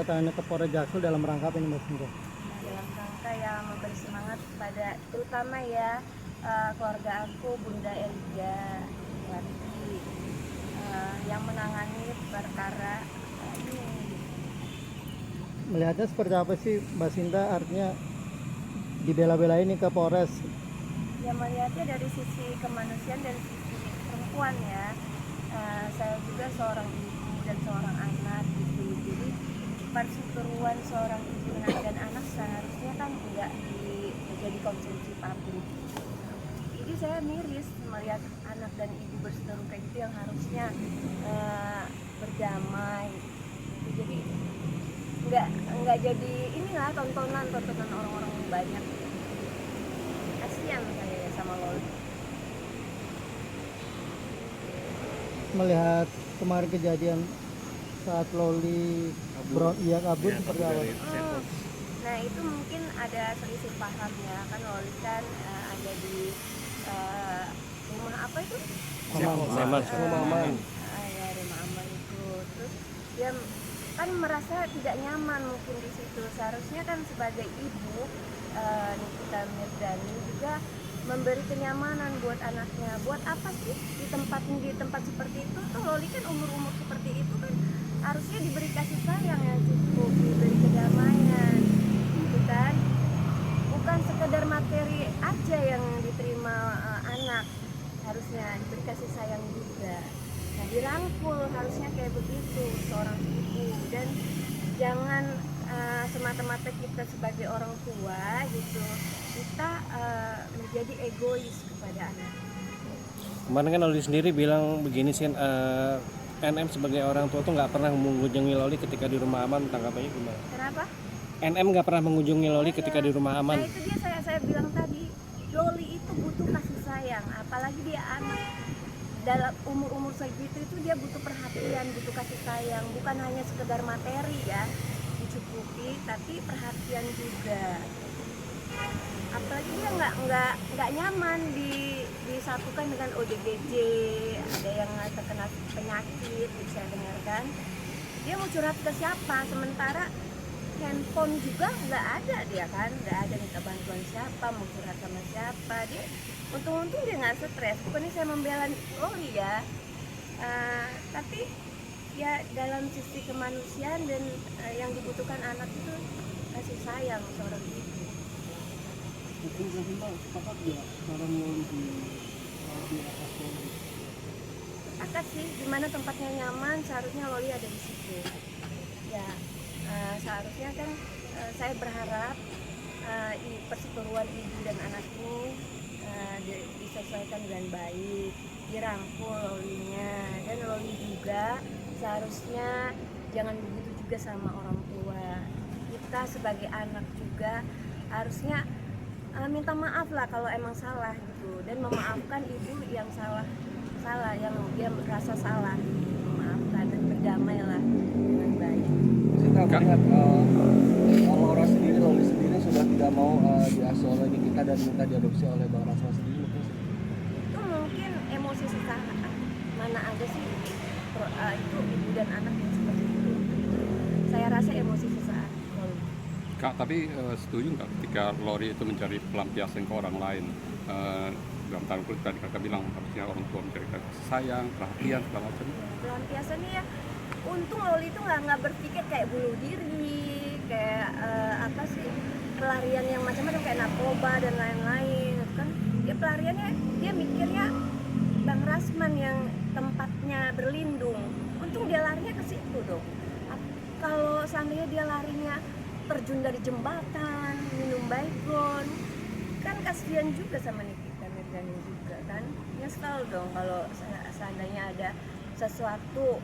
kedatangannya ke Polres Jaksel dalam rangka apa ini Mbak Sinta? Dalam rangka yang memberi semangat kepada terutama ya keluarga aku, Bunda Elga Lati, yang menangani perkara ini. Melihatnya seperti apa sih Mbak Sinta, artinya dibela-belain ini ke Polres? Ya melihatnya dari sisi kemanusiaan, dari sisi perempuan ya. Saya juga seorang ibu dan seorang anak gitu. Jadi perseteruan seorang ibu dan anak seharusnya kan tidak menjadi konsumsi publik. Jadi saya miris melihat anak dan ibu berseteru kayak gitu yang harusnya berdamai. Jadi nggak jadi inilah tontonan orang-orang banyak. Kasihan saya ya sama Loli. Melihat kemarin kejadian saat Loli kabur Ya, seperti apa? Nah itu mungkin ada selisih paham ya, kan Loli kan ada di rumah apa itu? Rumah aman. Ya rumah aman itu. Terus dia kan merasa tidak nyaman mungkin di situ. Seharusnya kan sebagai ibu Nikita Mirzani juga memberi kenyamanan buat anaknya. Buat apa sih ditempatin di tempat seperti itu? Tuh Loli kan umur seperti itu kan harusnya diberi kasih sayang yang cukup, diberi kedamaian, gitu kan? Bukan sekedar materi aja yang diterima anak, harusnya diberi kasih sayang juga. Nah dirangkul harusnya kayak begitu seorang ibu, dan jangan semata-mata kita sebagai orang tua gitu kita menjadi egois kepada anak. Kemarin kan Loli sendiri bilang begini sih, NM sebagai orang tua tuh nggak pernah mengunjungi Loli ketika di rumah aman, tanggapannya gimana? Kenapa? NM nggak pernah mengunjungi Loli ketika di rumah aman. Nah itu dia saya bilang tadi, Loli itu butuh kasih sayang, apalagi dia anak. Dalam umur segitu itu dia butuh perhatian, butuh kasih sayang, bukan hanya sekedar materi ya dicukupi, tapi perhatian juga. Apalagi dia nggak nyaman disatukan dengan ODGJ, ada yang terkena penyakit, bisa dengarkan. Dia mau curhat ke siapa? Sementara handphone juga nggak ada, dia kan nggak ada minta bantuan siapa, mau curhat sama siapa. Dia untung dia nggak stres. Bukannya saya membela Loli ya, tapi ya dalam sisi kemanusiaan dan yang dibutuhkan anak itu kasih sayang seorang ibu. Mungkin Mbak sepakat ya barang Loli di atas Loli. Sepakat sih, dimana tempatnya nyaman seharusnya Loli ada di situ. Ya seharusnya kan saya berharap perseteruan ibu dan anak ini diselesaikan dengan baik, dirangkul Lolinya, dan Loli juga seharusnya jangan begitu juga sama orang tua. Kita sebagai anak juga harusnya minta maaf lah kalau emang salah gitu, dan memaafkan ibu yang salah yang dia merasa salah, memaafkan dan berdamailah dengan baik. Kita melihat Laura sendiri, Loli sendiri sudah tidak mau diasuh oleh kita dan minta diadopsi oleh Bang Rasma sendiri. Itu mungkin emosi sesaat. Mana ada sih itu ibu dan anak yang seperti itu. Saya rasa emosi sesaat. Kak, tapi setuju nggak ketika Loli itu mencari pelampiasan ke orang lain? Dalam tanda kutip tadi kakak bilang harusnya orang tua mencari kasih sayang, perhatian, segala macam. Pelampiasannya ya, untung Loli itu nggak berpikir kayak bunuh diri, kayak apa sih pelarian yang macam-macam kayak narkoba dan lain-lain kan. Dia pelariannya, dia mikirnya Bang Rasman yang tempatnya berlindung. Untung dia larinya ke situ dong. Kalau seandainya dia larinya terjun dari jembatan, minum baygon, kan kasihan juga sama Nikita Mirzani juga kan. Nyesel dong kalau seandainya ada sesuatu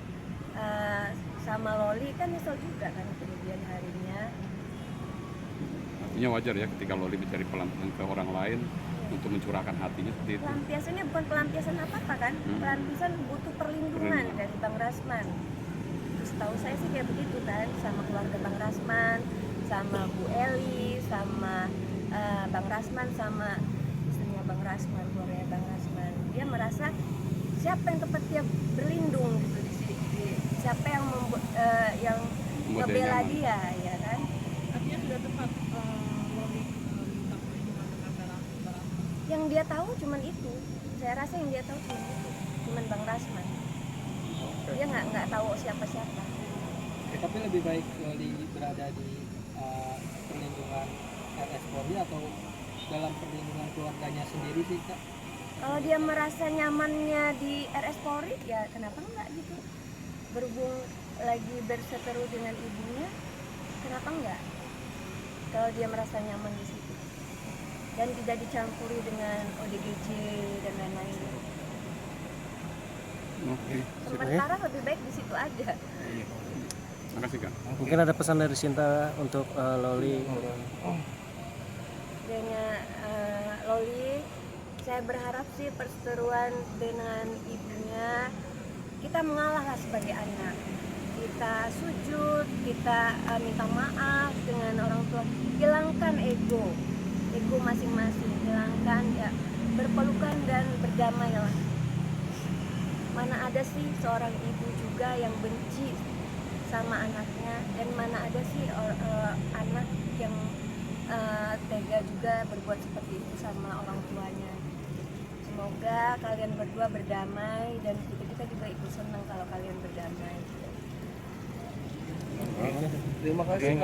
sama Loli, kan nyesel juga kan kemudian harinya. Artinya wajar ya ketika Loli mencari pelampiasan ke orang lain untuk mencurahkan hatinya seperti itu. Pelampiasannya bukan pelampiasan apa-apa kan, pelampiasan butuh perlindungan dari Bang Rasman. Setahu saya sih kayak begitu kan, sama keluarga Bang Rasman, sama Bu Eli, sama Bang Rasman, sama istrinya Bang Rasman, keluarganya Bang Rasman. Dia merasa siapa yang tempat dia berlindung gitu di sini, siapa yang ngebela nyaman. dia ya kan. Artinya sudah tepat Loli minta perlindungan dengan Bang Yang dia tahu cuman itu, saya rasa yang dia tahu cuman itu, cuman Bang Rasman. Dia nggak tahu siapa-siapa. Tapi lebih baik Loli berada di perlindungan RS Polri atau dalam perlindungan keluarganya sendiri sih Kak? Kalau dia merasa nyamannya di RS Polri, ya kenapa enggak gitu? Berhubung lagi berseteru dengan ibunya, kenapa enggak? Kalau dia merasa nyaman di situ dan tidak dicampuri dengan ODGJ dan lain-lain. Oke. Sementara lebih baik di situ aja. Makasih Kak. Mungkin ada pesan dari Sinta untuk Loli. Dengan Loli, saya berharap sih perseteruan dengan ibunya kita mengalah lah sebagai anak. Kita sujud, kita minta maaf dengan orang tua, hilangkan ego masing-masing, hilangkan ya, berpelukan dan berdamailah. Mana ada sih seorang ibu juga yang benci sama anaknya, dan mana ada sih anak yang tega juga berbuat seperti itu sama orang tuanya. Semoga kalian berdua berdamai dan kita juga ikut senang kalau kalian berdamai. Terima kasih.